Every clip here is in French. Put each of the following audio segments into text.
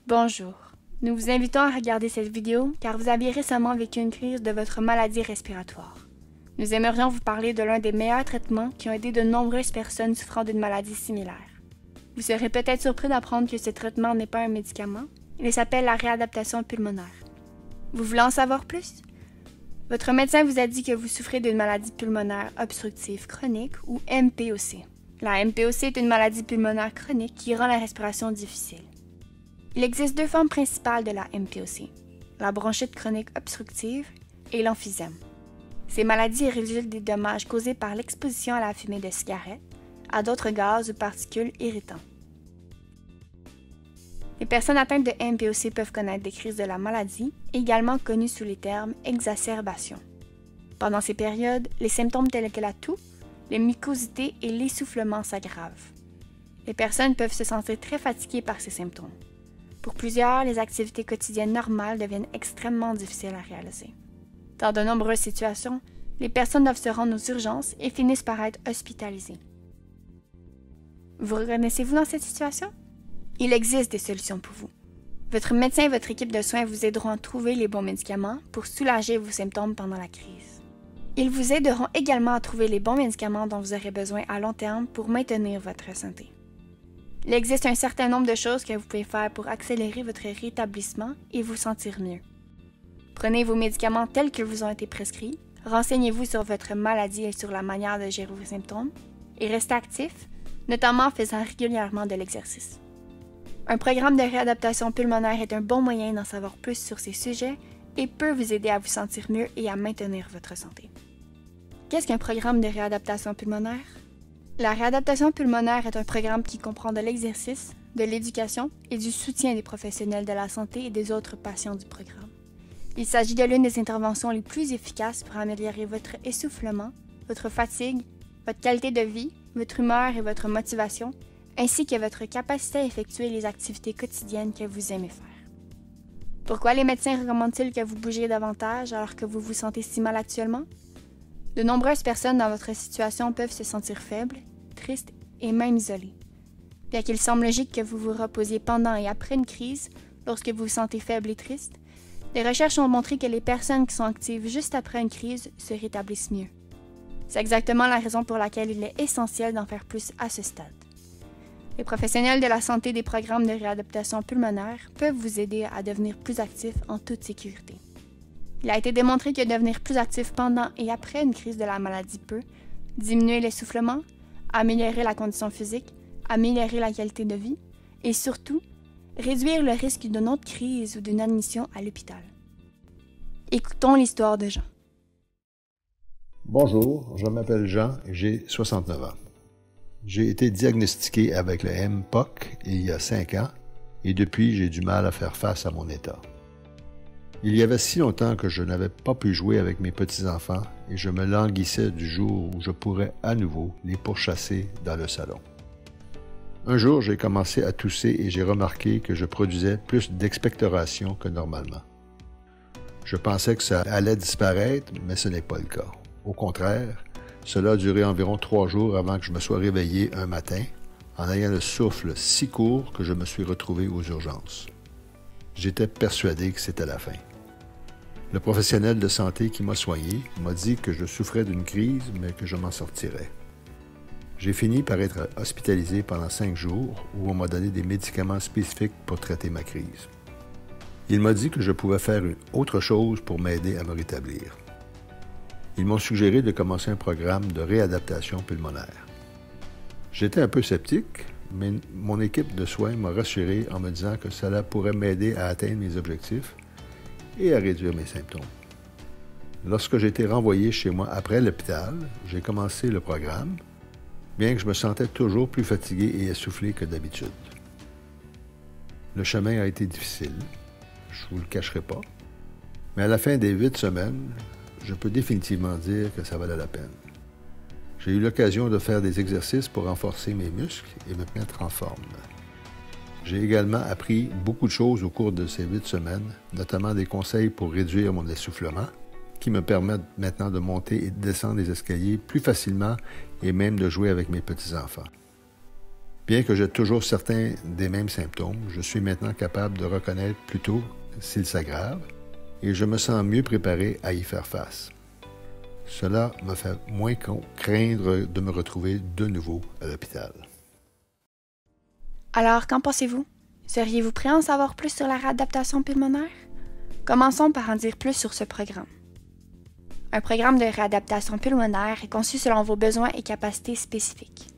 Bonjour. Nous vous invitons à regarder cette vidéo car vous aviez récemment vécu une crise de votre maladie respiratoire. Nous aimerions vous parler de l'un des meilleurs traitements qui ont aidé de nombreuses personnes souffrant d'une maladie similaire. Vous serez peut-être surpris d'apprendre que ce traitement n'est pas un médicament, il s'appelle la réadaptation pulmonaire. Vous voulez en savoir plus? Votre médecin vous a dit que vous souffrez d'une maladie pulmonaire obstructive chronique ou MPOC. La MPOC est une maladie pulmonaire chronique qui rend la respiration difficile. Il existe deux formes principales de la MPOC, la bronchite chronique obstructive et l'emphysème. Ces maladies résultent des dommages causés par l'exposition à la fumée de cigarettes, à d'autres gaz ou particules irritants. Les personnes atteintes de MPOC peuvent connaître des crises de la maladie, également connues sous les termes exacerbation. Pendant ces périodes, les symptômes tels que la toux, les mucosités et l'essoufflement s'aggravent. Les personnes peuvent se sentir très fatiguées par ces symptômes. Pour plusieurs, les activités quotidiennes normales deviennent extrêmement difficiles à réaliser. Dans de nombreuses situations, les personnes doivent se rendre aux urgences et finissent par être hospitalisées. Vous reconnaissez-vous dans cette situation? Il existe des solutions pour vous. Votre médecin et votre équipe de soins vous aideront à trouver les bons médicaments pour soulager vos symptômes pendant la crise. Ils vous aideront également à trouver les bons médicaments dont vous aurez besoin à long terme pour maintenir votre santé. Il existe un certain nombre de choses que vous pouvez faire pour accélérer votre rétablissement et vous sentir mieux. Prenez vos médicaments tels qu'ils vous ont été prescrits, renseignez-vous sur votre maladie et sur la manière de gérer vos symptômes, et restez actif, notamment en faisant régulièrement de l'exercice. Un programme de réadaptation pulmonaire est un bon moyen d'en savoir plus sur ces sujets et peut vous aider à vous sentir mieux et à maintenir votre santé. Qu'est-ce qu'un programme de réadaptation pulmonaire? La réadaptation pulmonaire est un programme qui comprend de l'exercice, de l'éducation et du soutien des professionnels de la santé et des autres patients du programme. Il s'agit de l'une des interventions les plus efficaces pour améliorer votre essoufflement, votre fatigue, votre qualité de vie, votre humeur et votre motivation, ainsi que votre capacité à effectuer les activités quotidiennes que vous aimez faire. Pourquoi les médecins recommandent-ils que vous bougiez davantage alors que vous vous sentez si mal actuellement? De nombreuses personnes dans votre situation peuvent se sentir faibles, tristes et même isolées. Bien qu'il semble logique que vous vous reposiez pendant et après une crise, lorsque vous vous sentez faible et triste, les recherches ont montré que les personnes qui sont actives juste après une crise se rétablissent mieux. C'est exactement la raison pour laquelle il est essentiel d'en faire plus à ce stade. Les professionnels de la santé des programmes de réadaptation pulmonaire peuvent vous aider à devenir plus actif en toute sécurité. Il a été démontré que devenir plus actif pendant et après une crise de la maladie peut diminuer l'essoufflement, améliorer la condition physique, améliorer la qualité de vie et surtout, réduire le risque d'une autre crise ou d'une admission à l'hôpital. Écoutons l'histoire de Jean. Bonjour, je m'appelle Jean et j'ai 69 ans. J'ai été diagnostiqué avec le MPOC il y a 5 ans et depuis, j'ai du mal à faire face à mon état. Il y avait si longtemps que je n'avais pas pu jouer avec mes petits-enfants et je me languissais du jour où je pourrais à nouveau les pourchasser dans le salon. Un jour, j'ai commencé à tousser et j'ai remarqué que je produisais plus d'expectoration que normalement. Je pensais que ça allait disparaître, mais ce n'est pas le cas. Au contraire, cela a duré environ 3 jours avant que je me sois réveillé un matin, en ayant le souffle si court que je me suis retrouvé aux urgences. J'étais persuadé que c'était la fin. Le professionnel de santé qui m'a soigné m'a dit que je souffrais d'une crise, mais que je m'en sortirais. J'ai fini par être hospitalisé pendant 5 jours où on m'a donné des médicaments spécifiques pour traiter ma crise. Il m'a dit que je pouvais faire une autre chose pour m'aider à me rétablir. Ils m'ont suggéré de commencer un programme de réadaptation pulmonaire. J'étais un peu sceptique, mais mon équipe de soins m'a rassuré en me disant que cela pourrait m'aider à atteindre mes objectifs et à réduire mes symptômes. Lorsque j'ai été renvoyé chez moi après l'hôpital, j'ai commencé le programme, bien que je me sentais toujours plus fatigué et essoufflé que d'habitude. Le chemin a été difficile, je ne vous le cacherai pas, mais à la fin des 8 semaines, je peux définitivement dire que ça valait la peine. J'ai eu l'occasion de faire des exercices pour renforcer mes muscles et me mettre en forme. J'ai également appris beaucoup de choses au cours de ces 8 semaines, notamment des conseils pour réduire mon essoufflement, qui me permettent maintenant de monter et de descendre les escaliers plus facilement et même de jouer avec mes petits-enfants. Bien que j'ai toujours certains des mêmes symptômes, je suis maintenant capable de reconnaître plus tôt s'ils s'aggravent et je me sens mieux préparé à y faire face. Cela me fait moins craindre de me retrouver de nouveau à l'hôpital. Alors, qu'en pensez-vous? Seriez-vous prêt à en savoir plus sur la réadaptation pulmonaire? Commençons par en dire plus sur ce programme. Un programme de réadaptation pulmonaire est conçu selon vos besoins et capacités spécifiques.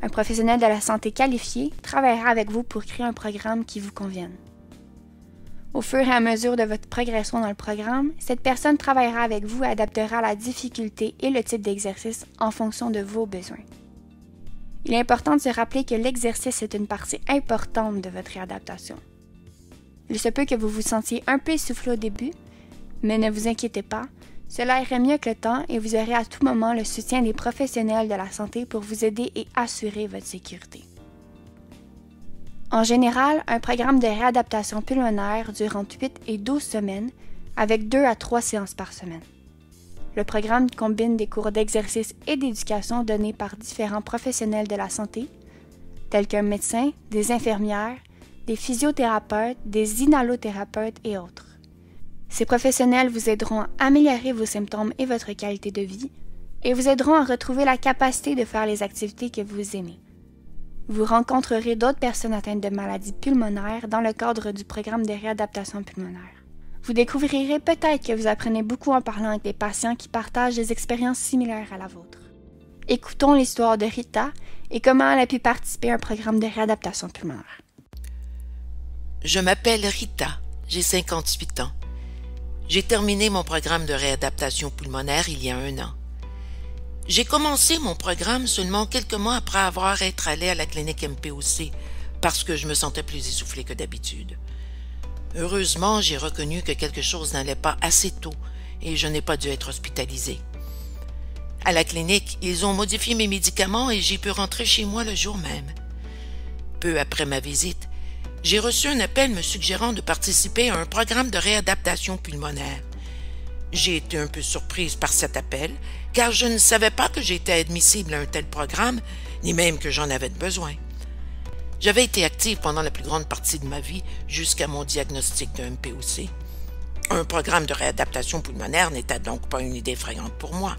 Un professionnel de la santé qualifié travaillera avec vous pour créer un programme qui vous convienne. Au fur et à mesure de votre progression dans le programme, cette personne travaillera avec vous et adaptera la difficulté et le type d'exercice en fonction de vos besoins. Il est important de se rappeler que l'exercice est une partie importante de votre réadaptation. Il se peut que vous vous sentiez un peu essoufflé au début, mais ne vous inquiétez pas, cela irait mieux que le temps et vous aurez à tout moment le soutien des professionnels de la santé pour vous aider et assurer votre sécurité. En général, un programme de réadaptation pulmonaire dure entre 8 et 12 semaines avec 2 à 3 séances par semaine. Le programme combine des cours d'exercice et d'éducation donnés par différents professionnels de la santé, tels qu'un médecin, des infirmières, des physiothérapeutes, des inhalothérapeutes et autres. Ces professionnels vous aideront à améliorer vos symptômes et votre qualité de vie et vous aideront à retrouver la capacité de faire les activités que vous aimez. Vous rencontrerez d'autres personnes atteintes de maladies pulmonaires dans le cadre du programme de réadaptation pulmonaire. Vous découvrirez peut-être que vous apprenez beaucoup en parlant avec des patients qui partagent des expériences similaires à la vôtre. Écoutons l'histoire de Rita et comment elle a pu participer à un programme de réadaptation pulmonaire. Je m'appelle Rita, j'ai 58 ans. J'ai terminé mon programme de réadaptation pulmonaire il y a 1 an. J'ai commencé mon programme seulement quelques mois après avoir été allé à la clinique MPOC parce que je me sentais plus essoufflé que d'habitude. Heureusement, j'ai reconnu que quelque chose n'allait pas assez tôt et je n'ai pas dû être hospitalisé. À la clinique, ils ont modifié mes médicaments et j'ai pu rentrer chez moi le jour même. Peu après ma visite, j'ai reçu un appel me suggérant de participer à un programme de réadaptation pulmonaire. J'ai été un peu surprise par cet appel, car je ne savais pas que j'étais admissible à un tel programme, ni même que j'en avais besoin. J'avais été active pendant la plus grande partie de ma vie jusqu'à mon diagnostic de MPOC. Un programme de réadaptation pulmonaire n'était donc pas une idée effrayante pour moi,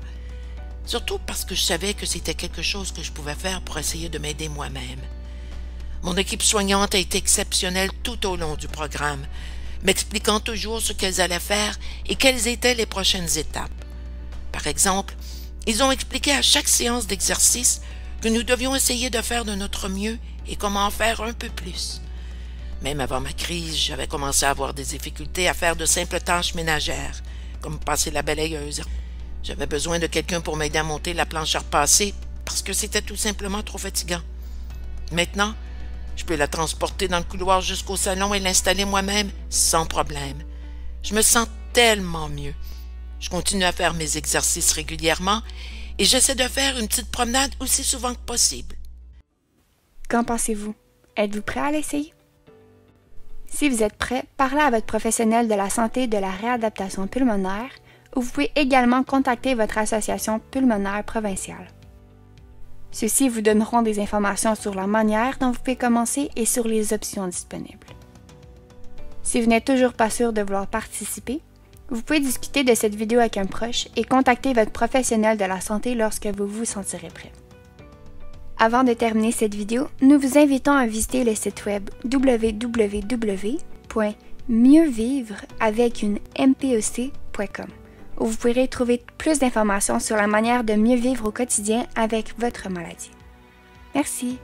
surtout parce que je savais que c'était quelque chose que je pouvais faire pour essayer de m'aider moi-même. Mon équipe soignante a été exceptionnelle tout au long du programme, m'expliquant toujours ce qu'elles allaient faire et quelles étaient les prochaines étapes. Par exemple, ils ont expliqué à chaque séance d'exercice que nous devions essayer de faire de notre mieux et comment en faire un peu plus. Même avant ma crise, j'avais commencé à avoir des difficultés à faire de simples tâches ménagères, comme passer la balayeuse. J'avais besoin de quelqu'un pour m'aider à monter la planche à repasser parce que c'était tout simplement trop fatigant. Maintenant, je peux la transporter dans le couloir jusqu'au salon et l'installer moi-même sans problème. Je me sens tellement mieux. Je continue à faire mes exercices régulièrement et j'essaie de faire une petite promenade aussi souvent que possible. Qu'en pensez-vous? Êtes-vous prêt à l'essayer? Si vous êtes prêt, parlez à votre professionnel de la santé et de la réadaptation pulmonaire ou vous pouvez également contacter votre association pulmonaire provinciale. Ceux-ci vous donneront des informations sur la manière dont vous pouvez commencer et sur les options disponibles. Si vous n'êtes toujours pas sûr de vouloir participer, vous pouvez discuter de cette vidéo avec un proche et contacter votre professionnel de la santé lorsque vous vous sentirez prêt. Avant de terminer cette vidéo, nous vous invitons à visiter le site web www.mieuxvivreavecunMPOC.com où vous pourrez trouver plus d'informations sur la manière de mieux vivre au quotidien avec votre maladie. Merci.